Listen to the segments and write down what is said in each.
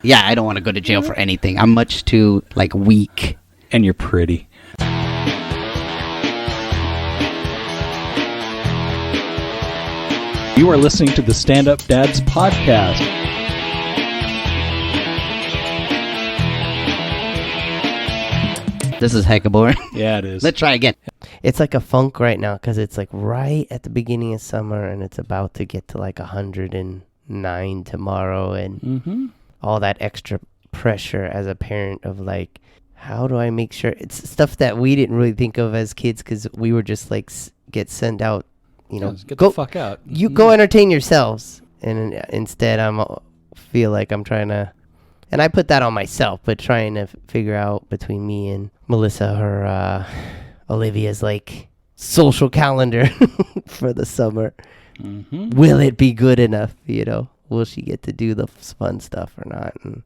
Yeah, I don't want to go to jail for anything. I'm much too, like, weak. And you're pretty. You are listening to the Stand Up Dads podcast. This is hecka boring. Yeah, it is. Let's try again. It's like a funk right now because it's like right at the beginning of summer and it's about to get to like 109 tomorrow and all that extra pressure as a parent of like, how do I make sure it's stuff that we didn't really think of as kids because we were just like get sent out, you know, get the fuck out. You go entertain yourselves. And instead feel like I'm trying to, and I put that on myself, but trying to figure out between me and Melissa, her, Olivia's like social calendar for the summer. Will it be good enough? You know, will she get to do the fun stuff or not? And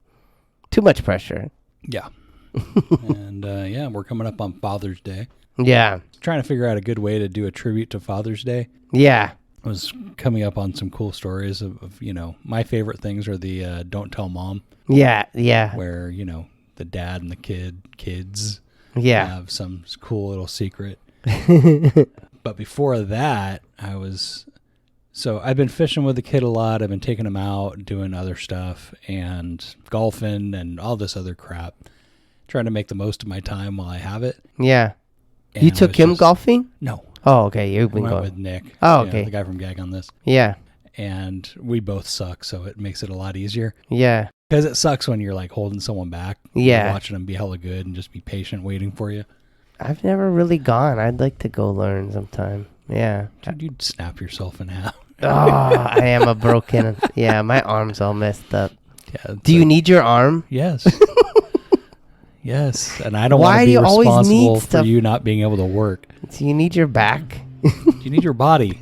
too much pressure. Yeah. And yeah, we're coming up on Father's Day. Yeah. Trying to figure out a good way to do a tribute to Father's Day. Yeah. I was coming up on some cool stories of you know, my favorite things are the Don't Tell Mom. Yeah. Yeah. Where, you know, the dad and the kids have some cool little secret. But before that, I've been fishing with the kid a lot. I've been taking him out, doing other stuff and golfing and all this other crap. Trying to make the most of my time while I have it. Yeah. And you took him golfing? No. Oh, okay. You've been I went going with Nick. Oh, okay. The guy from Gag on This. Yeah. And we both suck, so it makes it a lot easier. Yeah. Because it sucks when you're like holding someone back. Yeah. You're watching them be hella good and just be patient waiting for you. I've never really gone. I'd like to go learn sometime. Yeah. Dude, you'd snap yourself in half. Oh, I am a broken. Yeah, my arm's all messed up. Yeah. Do you need your arm? Yes. Yes. And I don't want to be responsible for you not being able to work. Do you need your back? You need your body.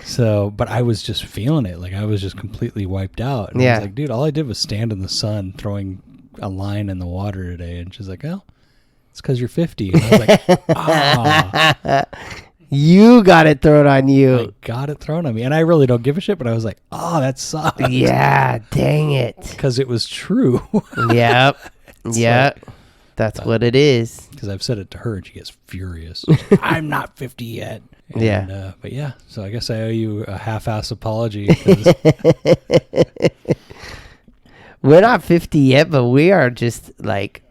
So, but I was just feeling it. Like I was just completely wiped out. And I was like, dude, all I did was stand in the sun throwing a line in the water today. And she's like, oh, it's because you're 50. And I was like, ah. You got it thrown on you. I got it thrown on me. And I really don't give a shit, but I was like, oh, that sucks. Yeah, dang it. Because it was true. Yep. Yep. Like, that's what it is. Because I've said it to her and she gets furious. I'm not 50 yet. And, yeah. But yeah, so I guess I owe you a half-ass apology. We're not 50 yet, but we are just like,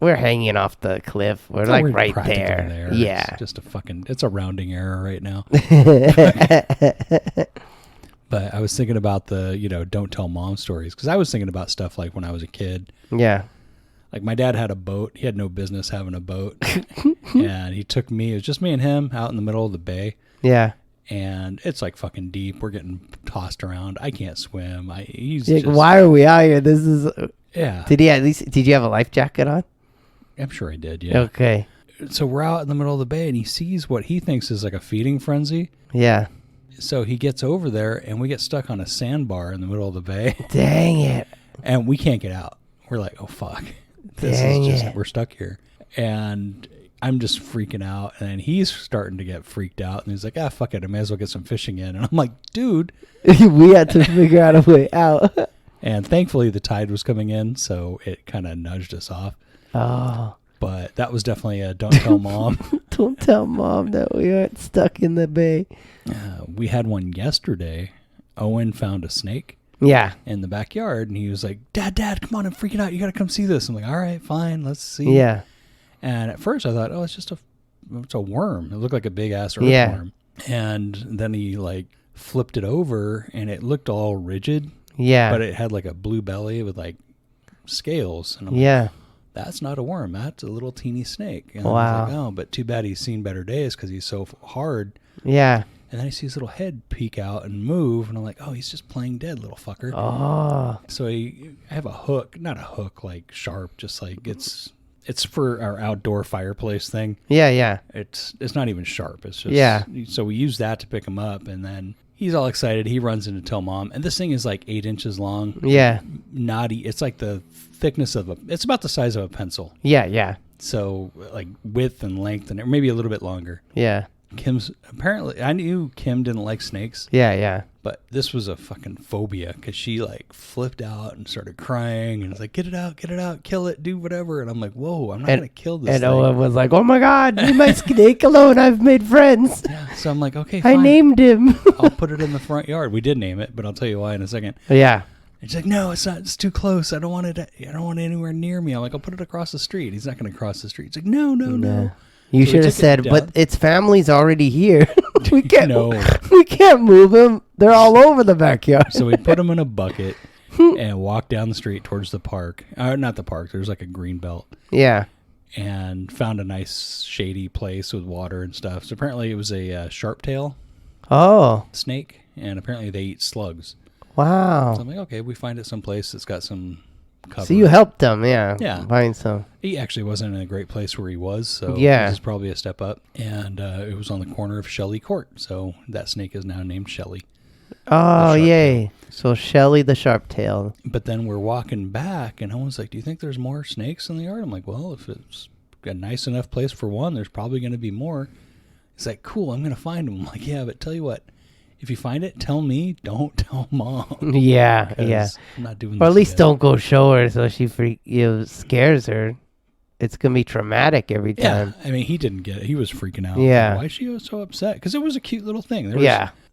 we're hanging off the cliff. We're like right there. Yeah. It's just it's a rounding error right now. But I was thinking about the, you know, don't tell mom stories. Because I was thinking about stuff like when I was a kid. Yeah. Like my dad had a boat. He had no business having a boat. And he took me, it was just me and him out in the middle of the bay. Yeah. And it's like fucking deep. We're getting tossed around. I can't swim. He's like, why are we out here? This is... Yeah. Did you have a life jacket on? I'm sure I did, yeah. Okay. So we're out in the middle of the bay and he sees what he thinks is like a feeding frenzy. Yeah. So he gets over there and we get stuck on a sandbar in the middle of the bay. Dang it. And we can't get out. We're like, oh, fuck. We're stuck here. And I'm just freaking out. And he's starting to get freaked out. And he's like, fuck it. I may as well get some fishing in. And I'm like, dude. We had to figure out a way out. And thankfully the tide was coming in. So it kind of nudged us off. Oh. But that was definitely a don't tell mom. Don't tell mom that we aren't stuck in the bay. We had one yesterday. Owen found a snake. Yeah. In the backyard. And he was like, Dad, come on. I'm freaking out. You got to come see this. I'm like, all right, fine. Let's see. Yeah. And at first I thought, oh, it's a worm. It looked like a big ass earthworm. And then he like flipped it over and it looked all rigid. Yeah. But it had like a blue belly with like scales. And I'm like, that's not a worm. That's a little teeny snake. And I was like, oh, but too bad he's seen better days because he's so hard. Yeah. And then I see his little head peek out and move. And I'm like, oh, he's just playing dead, little fucker. Oh. So I have a hook. Not a hook like sharp. Just like it's for our outdoor fireplace thing. Yeah, yeah. It's not even sharp. It's just... So we use that to pick him up. And then he's all excited. He runs in to tell mom. And this thing is like 8 inches long. Yeah. Knotty. It's like the thickness of it's about the size of a pencil. Yeah, yeah. So like width and length and maybe a little bit longer. Yeah. Apparently I knew Kim didn't like snakes. Yeah, yeah. But this was a fucking phobia because she like flipped out and started crying and was like, get it out, kill it, do whatever. And I'm like, whoa, I'm not going to kill this thing. And Owen was like, oh my God, leave my snake alone. I've made friends. Yeah, so I'm like, okay, fine. I named him. I'll put it in the front yard. We did name it, but I'll tell you why in a second. Yeah. And she's like, no, it's not. It's too close. I don't want it anywhere near me. I'm like, I'll put it across the street. He's not going to cross the street. He's like, no. You So should have said, but its family's already here. we can't move them. They're all over the backyard. So we put them in a bucket and walked down the street towards the park. Not the park. There's like a green belt. Yeah. And found a nice shady place with water and stuff. So apparently it was a sharp tail snake, and apparently they eat slugs. Wow. So I'm like, okay, we find it someplace that's got some cover. So you helped them, Yeah. find some. He actually wasn't in a great place where he was, so Yeah. this is probably a step up. And it was on the corner of Shelley Court, so that snake is now named Shelley. Oh, yay. So Shelly the sharp tail. But then we're walking back, and Owen's like, do you think there's more snakes in the yard? I'm like, well, if it's a nice enough place for one, there's probably going to be more. He's like, cool, I'm going to find them. I'm like, yeah, but tell you what, if you find it, tell me, don't tell Mom. Yeah. I'm not doing this. Or at least yet. don't go show her so she scares her. It's going to be traumatic every time. Yeah, I mean, he didn't get it. He was freaking out. Yeah. Why is she so upset? Because it was a cute little thing.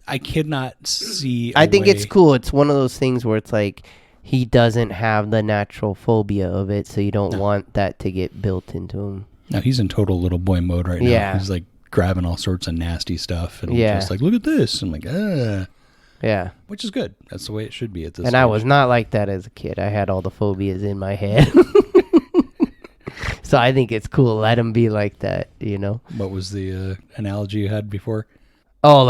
I could not see. I think it's cool. It's one of those things where it's like he doesn't have the natural phobia of it, so you don't want that to get built into him. No, he's in total little boy mode right now. Yeah. He's like grabbing all sorts of nasty stuff and just like, look at this. I'm like, Yeah. Which is good. That's the way it should be at this And stage. I was not like that as a kid. I had all the phobias in my head. So I think it's cool. Let him be like that, What was the analogy you had before? Oh,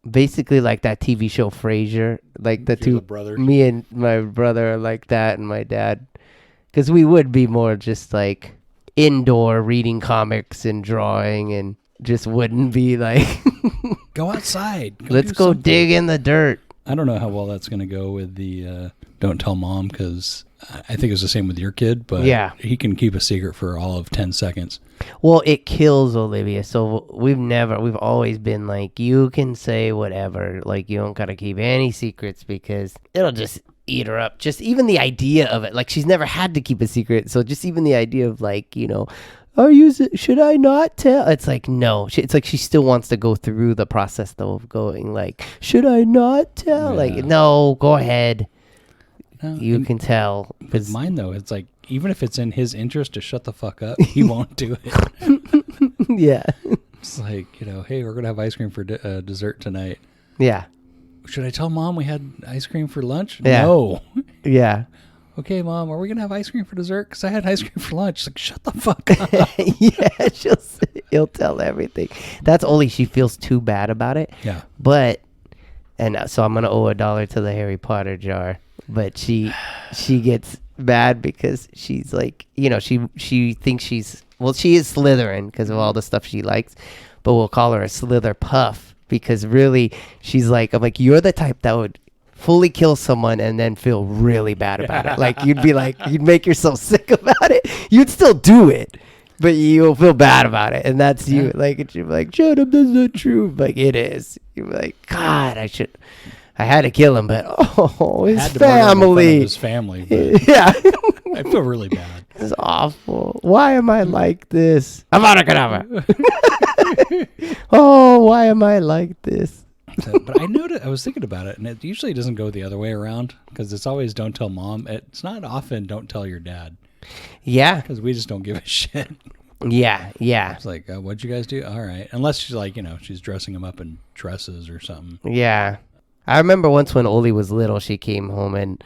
basically like that TV show Frasier. Like the two brothers. Me and my brother are like that, and my dad. Because we would be more just like indoor reading comics and drawing, and just wouldn't be like... Go outside. Let's go dig in the dirt. I don't know how well that's going to go with the don't tell Mom, because I think it's the same with your kid, but he can keep a secret for all of 10 seconds. Well, it kills Olivia, so we've always been like, you can say whatever, like you don't gotta keep any secrets because it'll just eat her up. Just even the idea of it, like she's never had to keep a secret, so just even the idea of like, should I not tell? It's like, no. It's like she still wants to go through the process though of going like, should I not tell? Like, no, go ahead. No, you can tell. With mine though, it's like, even if it's in his interest to shut the fuck up, he won't do it. Yeah. It's like, hey, we're going to have ice cream for dessert tonight. Yeah. Should I tell Mom we had ice cream for lunch? Yeah. No. Yeah. Okay, Mom, are we going to have ice cream for dessert? Because I had ice cream for lunch. It's like, shut the fuck up. Yeah, he'll tell everything. That's only she feels too bad about it. Yeah. But, so I'm going to owe $1 to the Harry Potter jar. But she gets mad because she's like, she thinks she is Slytherin because of all the stuff she likes, but we'll call her a Slither Puff because really she's like, I'm like, you're the type that would fully kill someone and then feel really bad about it. Like you'd be like, you'd make yourself sick about it. You'd still do it, but you'll feel bad about it. And that's you. Like, and you're like, shut up, that's not true. Like it is. You're like, God, I had to kill him, but his family. His family. But yeah. I feel really bad. It's awful. Why am I like this? Avada Kedavra. Oh, why am I like this? But I was thinking about it, and it usually doesn't go the other way around because it's always don't tell Mom. It's not often don't tell your dad. Yeah. Because we just don't give a shit. Yeah. It's like, what'd you guys do? All right. Unless she's like, she's dressing him up in dresses or something. Yeah. I remember once when Oli was little, she came home and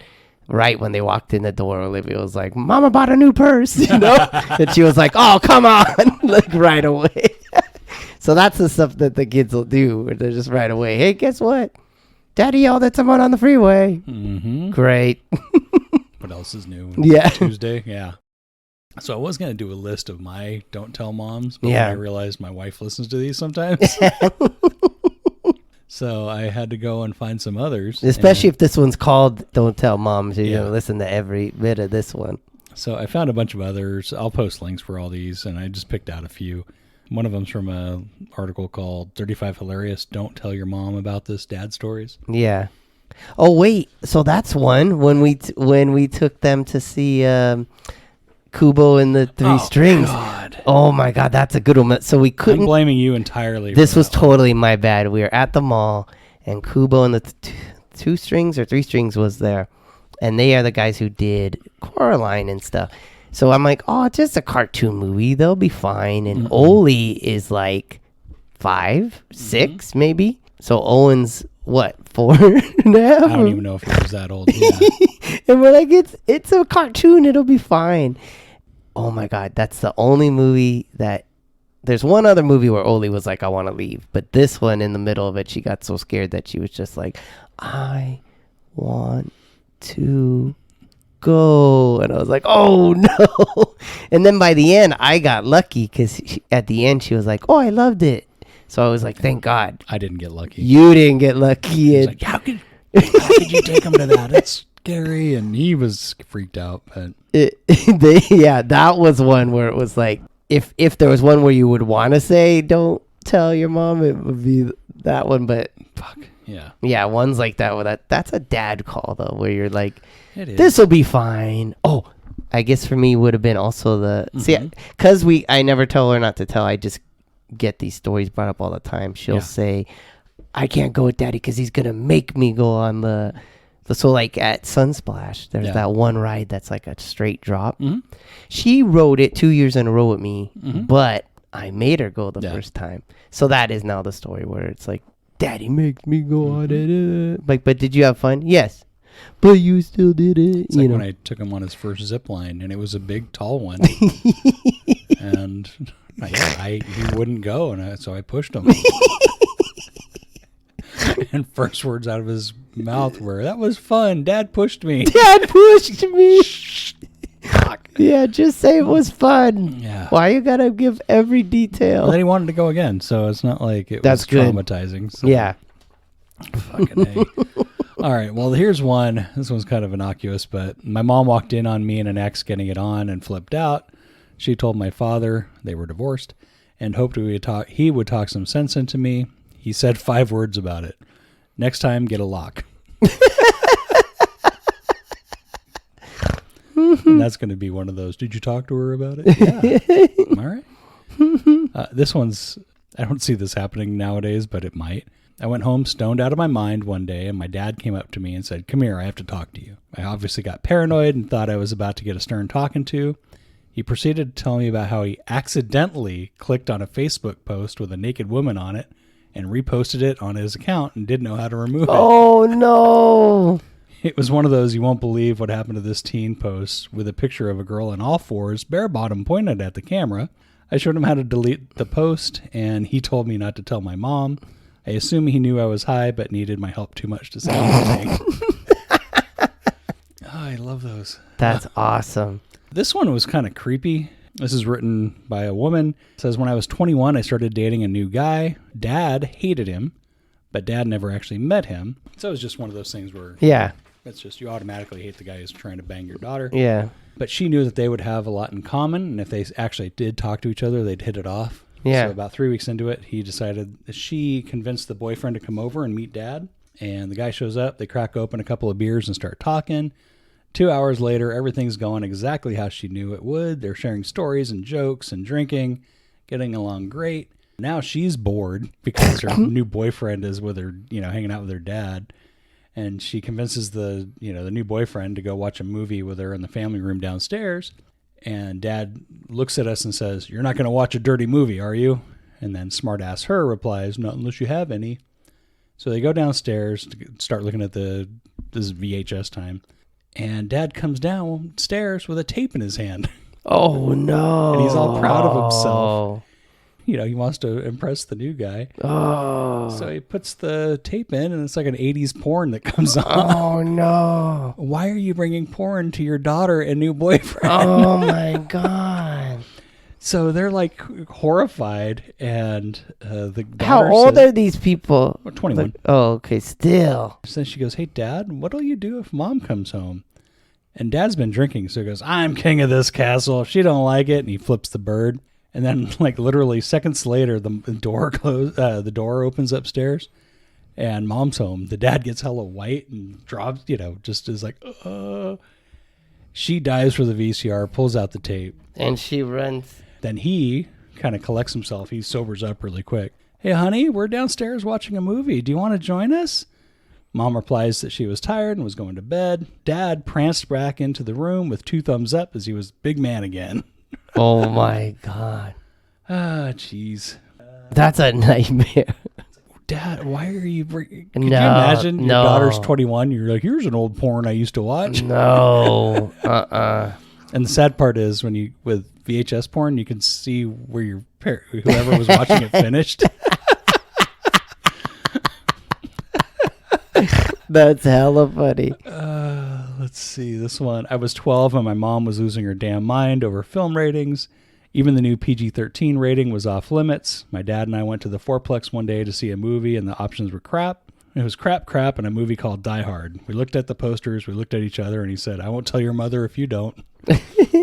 right when they walked in the door, Olivia was like, Mama bought a new purse, and she was like, oh, come on, like right away. So that's the stuff that the kids will do, where they're just right away, hey, guess what? Daddy yelled at someone on the freeway. Mm-hmm. Great. What else is new? Yeah. Tuesday, yeah. So I was going to do a list of my don't tell moms, but then I realized my wife listens to these sometimes. So I had to go and find some others. Especially if this one's called Don't Tell Mom. So you're going to listen to every bit of this one. So I found a bunch of others. I'll post links for all these, and I just picked out a few. One of them's from a article called 35 Hilarious Don't Tell Your Mom About This Dad Stories. Yeah. Oh, wait. So that's one when we took them to see Kubo and the Three Strings. God. Oh, my God. That's a good one. So we couldn't. I'm blaming you entirely. This was totally my bad. We were at the mall, and Kubo and the Two Strings or Three Strings was there. And they are the guys who did Coraline and stuff. So I'm like, oh, it's just a cartoon movie. They'll be fine. And Oli is like 5, 6, maybe. So Owen's, what, 4 now? I don't even know if he was that old. Yeah. And we're like, it's a cartoon. It'll be fine. Oh, my God. That's the only movie that... There's one other movie where Oli was like, I want to leave. But this one, in the middle of it, she got so scared that she was just like, I want to go. And I was like, oh no. And then by the end I got lucky because at the end she was like, oh, I loved it. So I was like, thank God I didn't get lucky. You didn't get lucky. Like, how could you take him to that? It's scary. And he was freaked out. But that was one where it was like, if there was one where you would want to say don't tell your mom, it would be that one. But fuck yeah, one's like that. That's a dad call though, where you're like, this will be fine. Oh, I guess for me would have been also the see, because I never tell her not to tell. I just get these stories brought up all the time. She'll say, I can't go with daddy because he's gonna make me go on the so like at Sunsplash, there's that one ride that's like a straight drop. She rode it 2 years in a row with me, but I made her go the first time. So that is now the story where it's like, daddy makes me go on it. Like, but did you have fun? Yes. But you still did it. It's like when I took him on his first zip line, and it was a big, tall one. And he wouldn't go, and so I pushed him. And first words out of his mouth were, that was fun. Dad pushed me. Dad pushed me. Yeah, just say it was fun. Yeah. Why you gotta give every detail? Well, then he wanted to go again, so it's not like it was traumatizing. So. Yeah. Fucking A. All right, well, here's one. This one's kind of innocuous, but my mom walked in on me and an ex getting it on and flipped out. She told my father they were divorced and hoped he would talk some sense into me. He said 5 words about it. Next time, get a lock. And that's going to be one of those, did you talk to her about it? Yeah. All right. This one's, I don't see this happening nowadays, but it might. I went home stoned out of my mind one day, and my dad came up to me and said, come here, I have to talk to you. I obviously got paranoid and thought I was about to get a stern talking to. He proceeded to tell me about how he accidentally clicked on a Facebook post with a naked woman on it and reposted it on his account and didn't know how to remove it. Oh, no. It was one of those, you won't believe what happened to this teen post with a picture of a girl in all fours, bare bottom pointed at the camera. I showed him how to delete the post, and he told me not to tell my mom. I assume he knew I was high, but needed my help too much to say anything. Oh, I love those. That's awesome. This one was kind of creepy. This is written by a woman. It says, when I was 21, I started dating a new guy. Dad hated him, but Dad never actually met him. So it was just one of those things where it's just you automatically hate the guy who's trying to bang your daughter. Yeah. But she knew that they would have a lot in common, and if they actually did talk to each other, they'd hit it off. Yeah. So about 3 weeks into it, he decided that she convinced the boyfriend to come over and meet Dad. And the guy shows up. They crack open a couple of beers and start talking. 2 hours later, everything's going exactly how she knew it would. They're sharing stories and jokes and drinking, getting along great. Now she's bored because her new boyfriend is with her, hanging out with her dad. And she convinces the new boyfriend to go watch a movie with her in the family room downstairs. And Dad looks at us and says, you're not going to watch a dirty movie, are you? And then smartass her replies, not unless you have any. So they go downstairs to start looking at this is VHS time. And Dad comes downstairs with a tape in his hand. Oh, no. And he's all proud of himself. He wants to impress the new guy. Oh. So he puts the tape in, and it's like an 80s porn that comes on. Oh, no. Why are you bringing porn to your daughter and new boyfriend? Oh, my God. So they're like horrified, and the daughter How old are these people? 21. Okay, still. So she goes, hey, Dad, what'll you do if Mom comes home? And Dad's been drinking, so he goes, I'm king of this castle. If she don't like it, and he flips the bird. And then, like, literally seconds later, the door opens upstairs, and Mom's home. The dad gets hella white and drops, just is like, She dives for the VCR, pulls out the tape. And she runs. Then he kind of collects himself. He sobers up really quick. Hey, honey, we're downstairs watching a movie. Do you want to join us? Mom replies that she was tired and was going to bed. Dad pranced back into the room with 2 thumbs up as he was big man again. Oh, my God. Jeez. That's a nightmare. Dad, why are you... Could you imagine your daughter's 21? You're like, here's an old porn I used to watch. No. And the sad part is with VHS porn, you can see where whoever was watching it finished. That's hella funny. Let's see. This one. I was 12 and my mom was losing her damn mind over film ratings. Even the new PG-13 rating was off limits. My dad and I went to the Fourplex one day to see a movie, and the options were crap. It was crap, and a movie called Die Hard. We looked at the posters, we looked at each other, and he said, I won't tell your mother if you don't.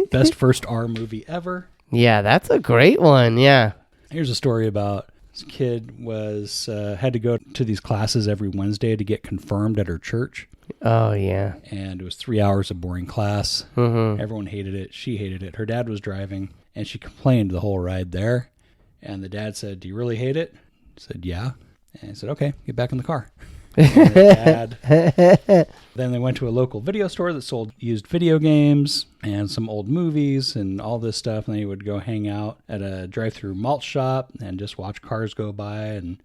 Best first R movie ever. Yeah, that's a great one, yeah. Here's a story about this kid had to go to these classes every Wednesday to get confirmed at her church. Oh, yeah. And it was 3 hours of boring class. Mm-hmm. Everyone hated it. She hated it. Her dad was driving. And she complained the whole ride there. And the dad said, do you really hate it? I said, yeah. And I said, okay, get back in the car. Then they went to a local video store that sold used video games and some old movies and all this stuff. And they would go hang out at a drive-through malt shop and just watch cars go by. And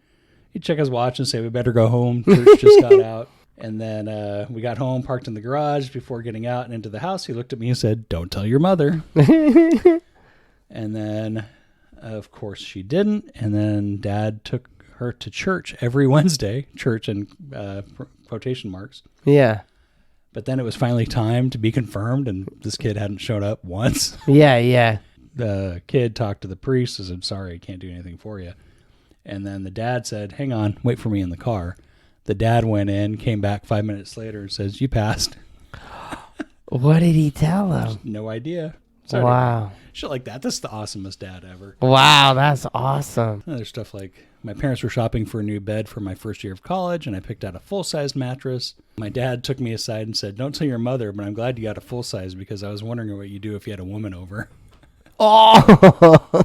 he'd check his watch and say, we better go home. Church just got out. And then we got home, parked in the garage. Before getting out and into the house, he looked at me and said, don't tell your mother. And then, of course, she didn't. And then Dad took her to church every Wednesday, church in quotation marks. Yeah. But then it was finally time to be confirmed, and this kid hadn't showed up once. Yeah. The kid talked to the priest, says, I'm sorry, I can't do anything for you. And then the dad said, hang on, wait for me in the car. The dad went in, came back 5 minutes later and says, you passed. What did he tell him? No idea. Sorry. Wow. Shit like that. That's the awesomest dad ever. Wow, that's awesome. Other stuff like my parents were shopping for a new bed for my first year of college, and I picked out a full-size mattress. My dad took me aside and said, don't tell your mother, but I'm glad you got a full-size because I was wondering what you'd do if you had a woman over. Oh!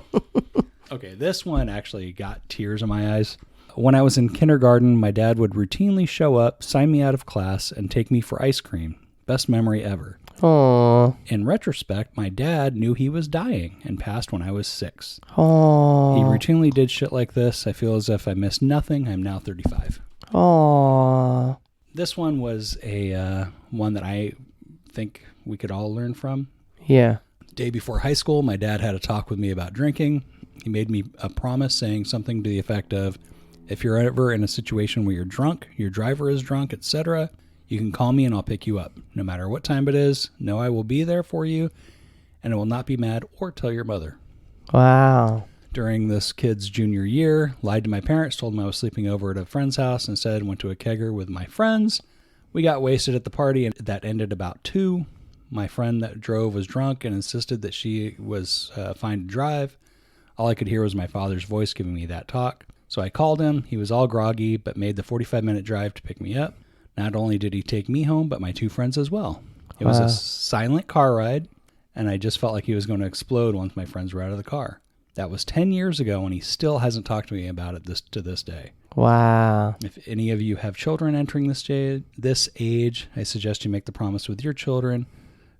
Okay, this one actually got tears in my eyes. When I was in kindergarten, my dad would routinely show up, sign me out of class, and take me for ice cream. Best memory ever. Aww. In retrospect, my dad knew he was dying and passed when I was 6. Aww. He routinely did shit like this. I feel as if I missed nothing. I'm now 35. Aww. This one was a one that I think we could all learn from. Yeah. The day before high school, my dad had a talk with me about drinking. He made me a promise saying something to the effect of, if you're ever in a situation where you're drunk, your driver is drunk, etc., you can call me and I'll pick you up. No matter what time it is, know I will be there for you, and I will not be mad or tell your mother. Wow. During this kid's junior year, lied to my parents, told them I was sleeping over at a friend's house, instead went to a kegger with my friends. We got wasted at the party, and that ended about 2. My friend that drove was drunk and insisted that she was fine to drive. All I could hear was my father's voice giving me that talk. So I called him. He was all groggy, but made the 45-minute drive to pick me up. Not only did he take me home, but my 2 friends as well. It was a silent car ride, and I just felt like he was going to explode once my friends were out of the car. That was 10 years ago, and he still hasn't talked to me about it to this day. Wow. If any of you have children entering this age, I suggest you make the promise with your children.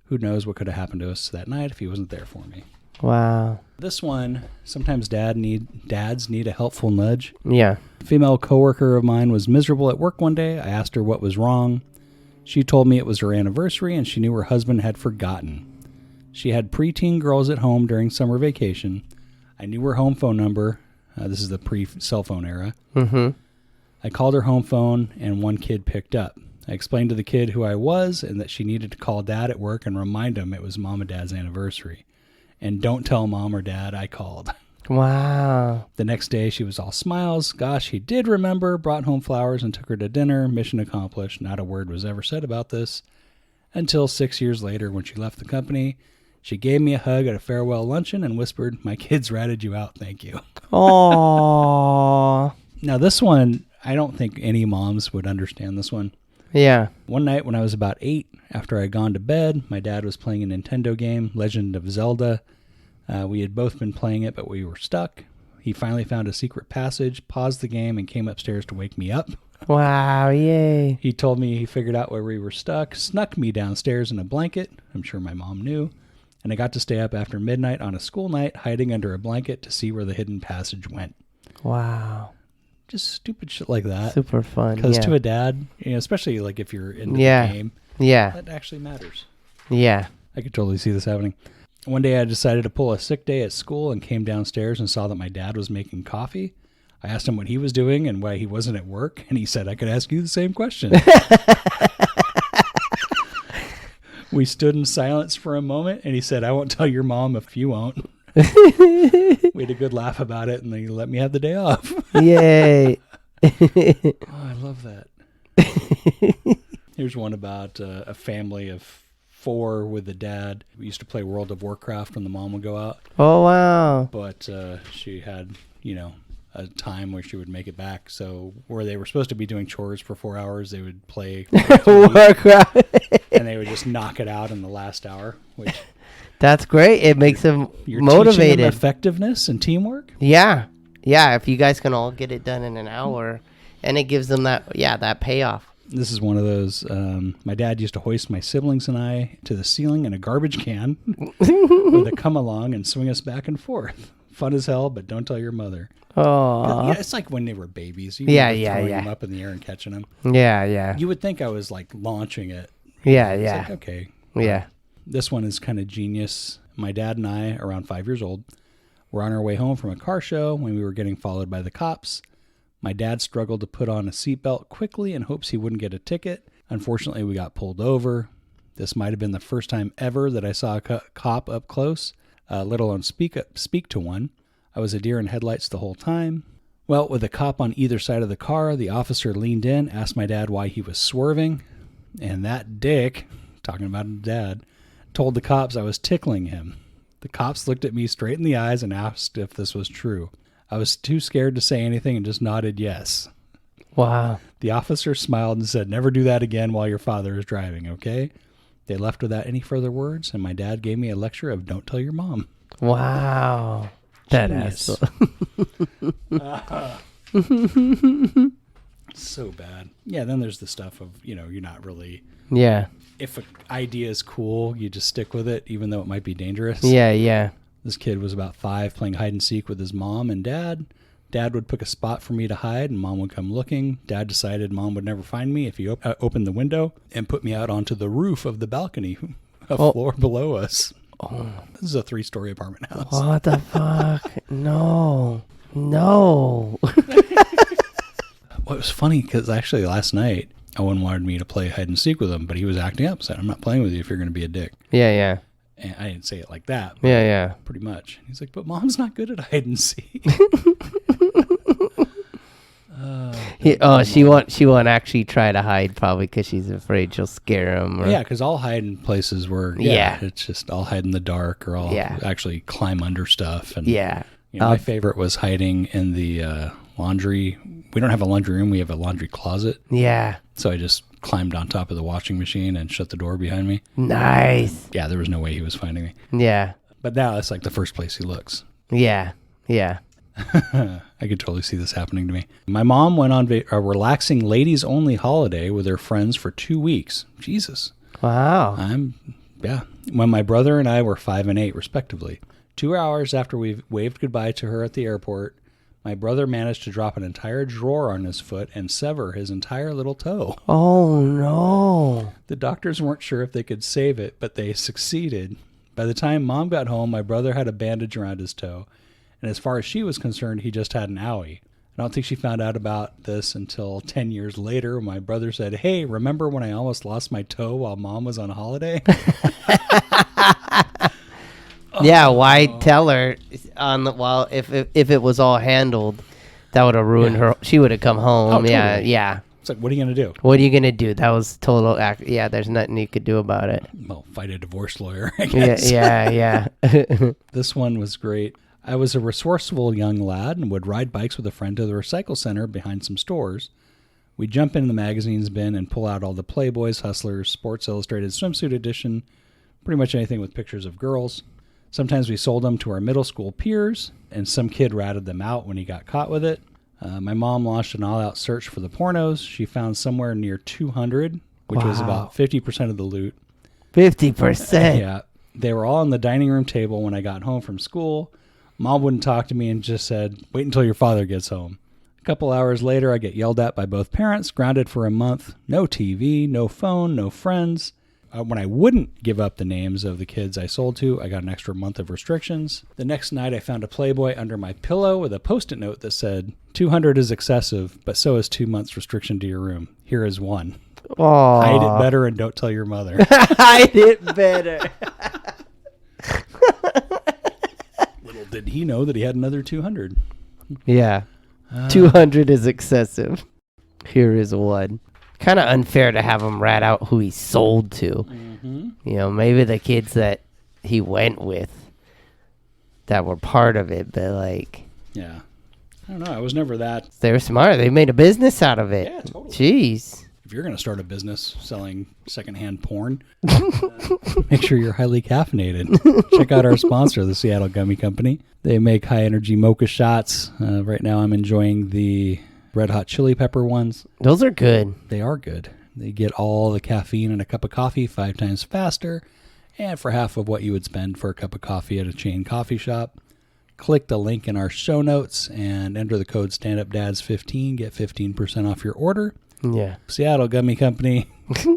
Who knows what could have happened to us that night if he wasn't there for me. Wow. This one, sometimes dads need a helpful nudge. Yeah. A female coworker of mine was miserable at work one day. I asked her what was wrong. She told me it was her anniversary and she knew her husband had forgotten. She had preteen girls at home during summer vacation. I knew her home phone number. This is the pre-cell phone era. Mm-hmm. I called her home phone and one kid picked up. I explained to the kid who I was and that she needed to call dad at work and remind him it was mom and dad's anniversary. And don't tell mom or dad I called. Wow. The next day, she was all smiles. Gosh, he did remember, brought home flowers and took her to dinner. Mission accomplished. Not a word was ever said about this until 6 years later when she left the company. She gave me a hug at a farewell luncheon and whispered, "My kids ratted you out, thank you." Aww. Now this one, I don't think any moms would understand this one. Yeah. One night when I was about 8, after I had gone to bed, my dad was playing a Nintendo game, Legend of Zelda. We had both been playing it, but we were stuck. He finally found a secret passage, paused the game, and came upstairs to wake me up. Wow, yay. He told me he figured out where we were stuck, snuck me downstairs in a blanket. I'm sure my mom knew. And I got to stay up after midnight on a school night, hiding under a blanket to see where the hidden passage went. Wow. Just stupid shit like that. Super fun. Because to a dad, especially like if you're in the game, that actually matters. Yeah. I could totally see this happening. One day I decided to pull a sick day at school and came downstairs and saw that my dad was making coffee. I asked him what he was doing and why he wasn't at work, and he said I could ask you the same question. We stood in silence for a moment, and he said, "I won't tell your mom if you won't." We had a good laugh about it, and they let me have the day off. Yay. Oh, I love that. Here's one about a family of 4 with the dad. We used to play World of Warcraft when the mom would go out. Oh, wow. But she had, a time where she would make it back. So where they were supposed to be doing chores for 4 hours, they would play Warcraft. And they would just knock it out in the last hour. Which that's great. It makes them motivated. Teaching them effectiveness and teamwork. Yeah. Yeah, if you guys can all get it done in an hour, and it gives them that payoff. This is one of those, my dad used to hoist my siblings and I to the ceiling in a garbage can with a come along and swing us back and forth. Fun as hell, but don't tell your mother. Oh, yeah, it's like when they were babies. You throwing them up in the air and catching them. Yeah. You would think I was like launching it. Yeah. Like, okay. Yeah. This one is kind of genius. My dad and I, around 5 years old, were on our way home from a car show when we were getting followed by the cops. My dad struggled to put on a seatbelt quickly in hopes he wouldn't get a ticket. Unfortunately, we got pulled over. This might have been the first time ever that I saw a cop up close, let alone speak to one. I was a deer in headlights the whole time. Well, with a cop on either side of the car, the officer leaned in, asked my dad why he was swerving, and that dick, talking about his dad, told the cops I was tickling him. The cops looked at me straight in the eyes and asked if this was true. I was too scared to say anything and just nodded yes. Wow. The officer smiled and said, "Never do that again while your father is driving, okay?" They left without any further words, and my dad gave me a lecture of don't tell your mom. Wow. That asshole. So bad. Yeah, then there's the stuff of, you're not really... Yeah. If an idea is cool, you just stick with it, even though it might be dangerous. Yeah. This kid was about 5 playing hide and seek with his mom and dad. Dad would pick a spot for me to hide, and Mom would come looking. Dad decided Mom would never find me if he opened the window and put me out onto the roof of the balcony, a floor below us. Oh. This is a 3-story apartment house. What the fuck? No. Well, it was funny because actually last night, Owen wanted me to play hide and seek with him, but he was acting up. Said, "I'm not playing with you if you're going to be a dick." Yeah. And I didn't say it like that. Yeah. Pretty much. He's like, "But Mom's not good at hide and seek." She won't actually try to hide probably because she's afraid she'll scare him. Yeah, because I'll hide in places where it's just I'll hide in the dark or I'll actually climb under stuff. And my favorite was hiding in the laundry. We don't have a laundry room. We have a laundry closet. Yeah. So I just climbed on top of the washing machine and shut the door behind me. Nice. Yeah, there was no way he was finding me. Yeah. But now that's like the first place he looks. Yeah. I could totally see this happening to me. My mom went on a relaxing ladies-only holiday with her friends for 2 weeks. Jesus. Wow. When my brother and I were 5 and 8, respectively. 2 hours after we waved goodbye to her at the airport, my brother managed to drop an entire drawer on his foot and sever his entire little toe. Oh, no. The doctors weren't sure if they could save it, but they succeeded. By the time Mom got home, my brother had a bandage around his toe. And as far as she was concerned, he just had an owie. I don't think she found out about this until 10 years later. My brother said, "Hey, remember when I almost lost my toe while Mom was on holiday?" Yeah, why tell her if it was all handled, that would have ruined her. She would have come home. Oh, totally. Yeah. It's like, what are you going to do? What are you going to do? That was total act. Yeah, there's nothing you could do about it. Well, fight a divorce lawyer, I guess. Yeah. This one was great. I was a resourceful young lad and would ride bikes with a friend to the recycle center behind some stores. We'd jump in the magazine's bin and pull out all the Playboys, Hustlers, Sports Illustrated swimsuit edition, pretty much anything with pictures of girls. Sometimes we sold them to our middle school peers, and some kid ratted them out when he got caught with it. My mom launched an all-out search for the pornos. She found somewhere near 200, which was about 50% of the loot. 50%? Yeah. They were all on the dining room table when I got home from school. Mom wouldn't talk to me and just said, wait until your father gets home. A couple hours later, I get yelled at by both parents, grounded for a month. No TV, no phone, no friends. When I wouldn't give up the names of the kids I sold to, I got an extra month of restrictions. The next night, I found a Playboy under my pillow with a Post-it note that said, 200 is excessive, but so is 2 months restriction to your room. Here is one. Aww. Hide it better and don't tell your mother. Hide it better. Little did he know that he had another 200. Yeah. 200 is excessive. Here is one. Kind of unfair to have him rat out who he sold to. Mm-hmm. You know, maybe the kids that he went with that were part of it, but like... Yeah. I don't know. I was never that... They were smart. They made a business out of it. Yeah, totally. Jeez. If you're going to start a business selling secondhand porn, make sure you're highly caffeinated. Check out our sponsor, the Seattle Gummy Company. They make high-energy mocha shots. Right now I'm enjoying the Red Hot Chili Pepper ones. Those are good. They are good. They get all the caffeine in a cup of coffee 5 times faster and for half of what you would spend for a cup of coffee at a chain coffee shop. Click the link in our show notes and enter the code StandUpDads15. Get 15% off your order. Yeah. Seattle Gummy Company.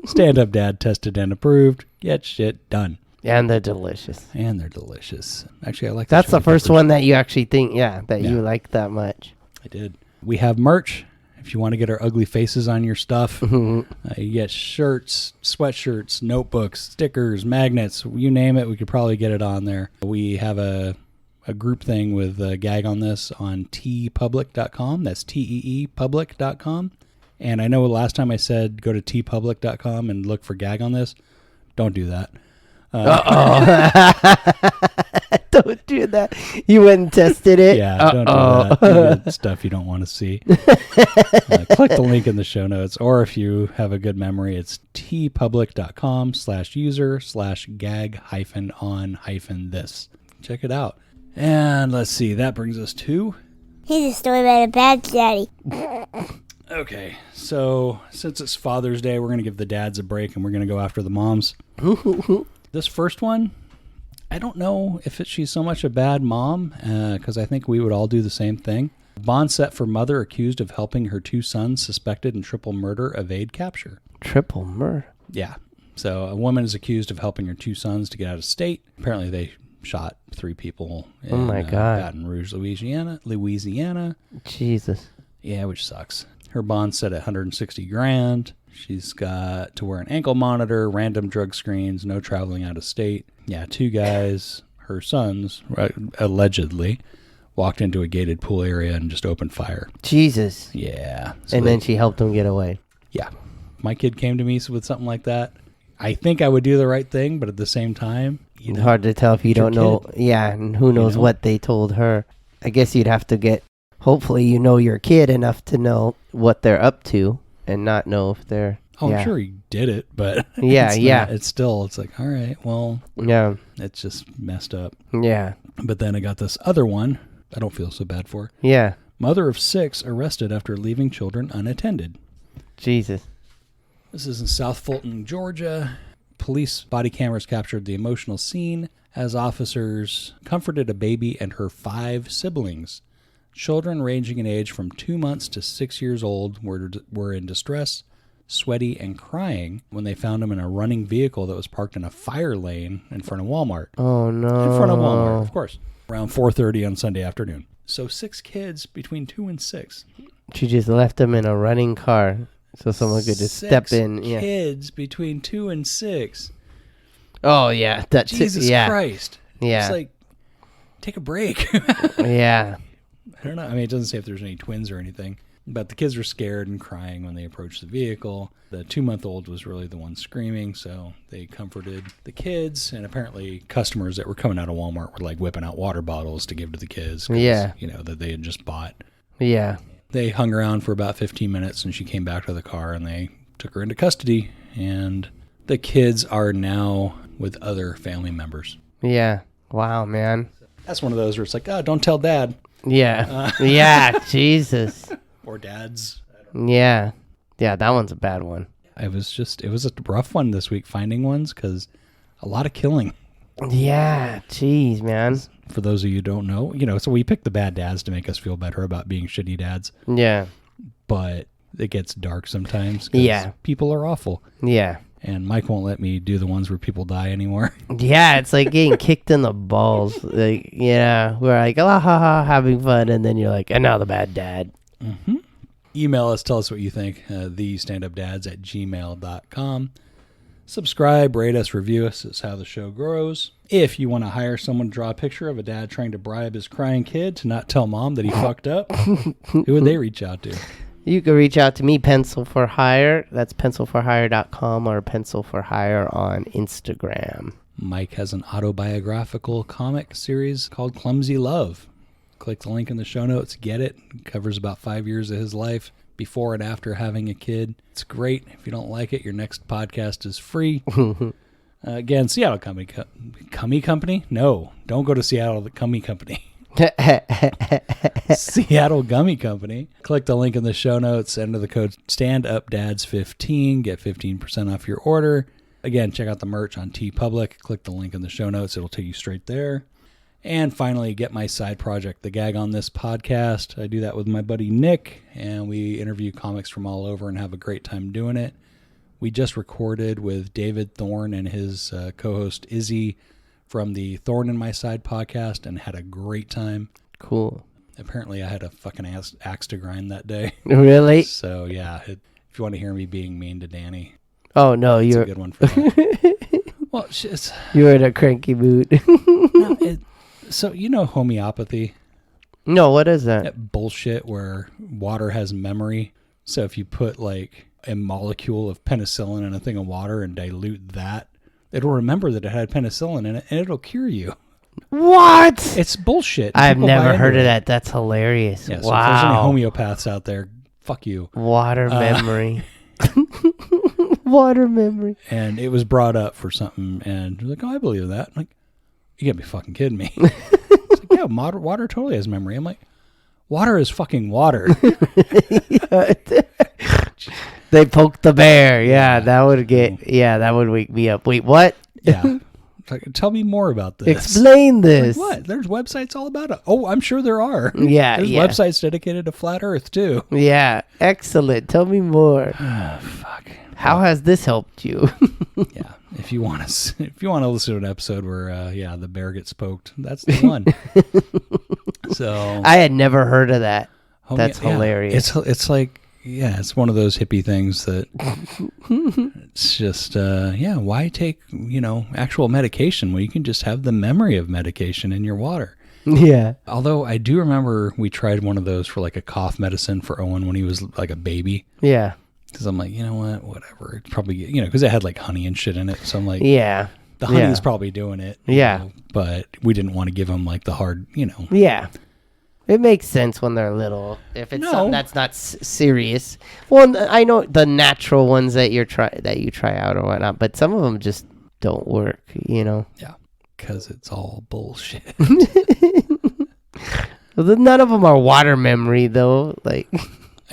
Stand Up Dad tested and approved. Get shit done. And they're delicious. Actually, I like That's the first peppers. one that you actually think, you like that much. I did. We have merch. If you want to get our ugly faces on your stuff, you get shirts, sweatshirts, notebooks, stickers, magnets, you name it, we could probably get it on there. We have a group thing with Gag on This on teepublic.com. That's T-E-E public.com. And I know last time I said go to teepublic.com and look for Gag on This. Don't do that. Don't do that. You went and tested it? Yeah, don't do that. You get stuff you don't want to see. Click the link in the show notes. Or if you have a good memory, it's teepublic.com/user/gag-on-this. Check it out. And let's see, that brings us to... Here's a story about a bad daddy. Okay, so since it's Father's Day, we're going to give the dads a break and we're going to go after the moms. This first one, I don't know if she's so much a bad mom, because I think we would all do the same thing. Bond set for mother accused of helping her 2 sons suspected in triple murder evade capture. Triple murder? Yeah. So a woman is accused of helping her 2 sons to get out of state. Apparently they shot 3 people in Baton Rouge, Louisiana. Jesus. Yeah, which sucks. Her bond's set at $160,000. She's got to wear an ankle monitor, random drug screens, no traveling out of state. Yeah, 2 guys, her sons, allegedly, walked into a gated pool area and just opened fire. Jesus. Yeah. So then she helped them get away. Yeah. My kid came to me with something like that. I think I would do the right thing, but at the same time, hard to tell if you don't know. Yeah, and who knows what they told her. I guess you'd have to hopefully you know your kid enough to know what they're up to and not know if they're... Oh, yeah. I'm sure he did it, but it's like, all right, well, yeah, it's just messed up. Yeah. But then I got this other one I don't feel so bad for. Yeah. Mother of 6 arrested after leaving children unattended. Jesus. This is in South Fulton, Georgia. Police body cameras captured the emotional scene as officers comforted a baby and her 5 siblings. Children ranging in age from 2 months to 6 years old were in distress, sweaty, and crying when they found them in a running vehicle that was parked in a fire lane in front of Walmart. Oh, no. In front of Walmart, of course. Around 4:30 on Sunday afternoon. So 6 kids between 2 and 6. She just left them in a running car so someone could just step in. 6 kids between 2 and 6. Oh, yeah. Jesus Christ. Yeah. It's like, take a break. Yeah. I don't know. I mean, it doesn't say if there's any twins or anything. But the kids were scared and crying when they approached the vehicle. The 2-month-old was really the one screaming, so they comforted the kids. And apparently customers that were coming out of Walmart were like whipping out water bottles to give to the kids. Yeah. That they had just bought. Yeah. They hung around for about 15 minutes, and she came back to the car, and they took her into custody. And the kids are now with other family members. Yeah. Wow, man. That's one of those where it's like, oh, don't tell Dad. Yeah. Yeah. Jesus. Or dads. Yeah. Yeah, that one's a bad one. It was a rough one this week finding ones because a lot of killing. Yeah. Jeez, man. For those of you who don't know, so we pick the bad dads to make us feel better about being shitty dads. Yeah. But it gets dark sometimes. 'Cause Yeah. people are awful. Yeah. And Mike won't let me do the ones where people die anymore. Yeah, it's like getting kicked in the balls. Like, yeah, we're like, oh, ha, ha, having fun. And then you're like, and now the bad dad. Mm-hmm. Email us, tell us what you think, thestandupdads@gmail.com. Subscribe, rate us, review us. It's how the show grows. If you want to hire someone to draw a picture of a dad trying to bribe his crying kid to not tell mom that he fucked up, who would they reach out to? You can reach out to me, Pencil for Hire. That's pencilforhire.com or Pencil for Hire on Instagram. Mike has an autobiographical comic series called Clumsy Love. Click the link in the show notes, get it. It covers about 5 years of his life before and after having a kid. It's great. If you don't like it, your next podcast is free. Again, Seattle Cummy Company? No, don't go to Seattle the Cummy Company. Seattle Gummy Company. Click the link in the show notes, enter the code StandUpDads15, get 15% off your order. Again, check out the merch on TeePublic. Click the link in the show notes. It'll take you straight there. And finally, get my side project, The Gag on This Podcast. I do that with my buddy Nick, and we interview comics from all over and have a great time doing it. We just recorded with David Thorne and his co-host Izzy from the Thorn in My Side podcast and had a great time. Cool. Apparently, I had a fucking axe to grind that day. Really? So, yeah, if you want to hear me being mean to Danny. Oh, no, you're a good one for that. Well, you're in a cranky mood. So, homeopathy? No, what is that? That bullshit where water has memory. So if you put like a molecule of penicillin in a thing of water and dilute that, it'll remember that it had penicillin in it and it'll cure you. What? It's bullshit. I've never heard of that. That's hilarious. Yeah, so wow. if there's any homeopaths out there, fuck you. Water memory. Water memory. And it was brought up for something, and you're like, oh, I believe that. I'm like, you gotta be fucking kidding me. It's like, yeah, water totally has memory. I'm like, water is fucking water. They poked the bear. Yeah, that would wake me up. Wait, what? Yeah. Like, tell me more about this. Explain this. Like, what? There's websites all about it. Oh, I'm sure there are. Yeah, There's websites dedicated to flat Earth too. Yeah, excellent. Tell me more. Fuck. How has this helped you? Yeah, if you want to listen to an episode where the bear gets poked, that's the one. So I had never heard of that. That's hilarious. It's like, yeah, it's one of those hippie things that it's just why take actual medication when you can just have the memory of medication in your water. Yeah. Although I do remember we tried one of those for like a cough medicine for Owen when he was like a baby. Yeah. Because I'm like, you know what, whatever. It's probably, because it had like honey and shit in it. So I'm like, yeah, the honey's probably doing it. Yeah. But we didn't want to give him like the hard, Yeah. It makes sense when they're little. If it's something that's not serious. Well, I know the natural ones that you try out or whatnot, but some of them just don't work, Yeah. Because it's all bullshit. Well, none of them are water memory, though. Like...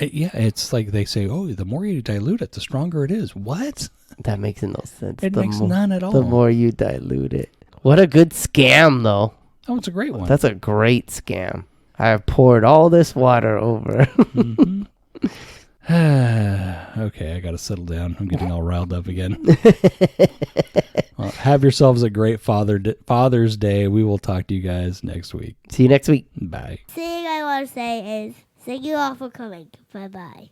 Yeah, it's like they say, oh, the more you dilute it, the stronger it is. What? That makes no sense. It makes none at all. The more you dilute it. What a good scam, though. Oh, it's a great one. That's a great scam. I have poured all this water over. Mm-hmm. Okay, I got to settle down. I'm getting all riled up again. Well, have yourselves a great Father's Day. We will talk to you guys next week. See you next week. Bye. The thing I want to say is, thank you all for coming. Bye-bye.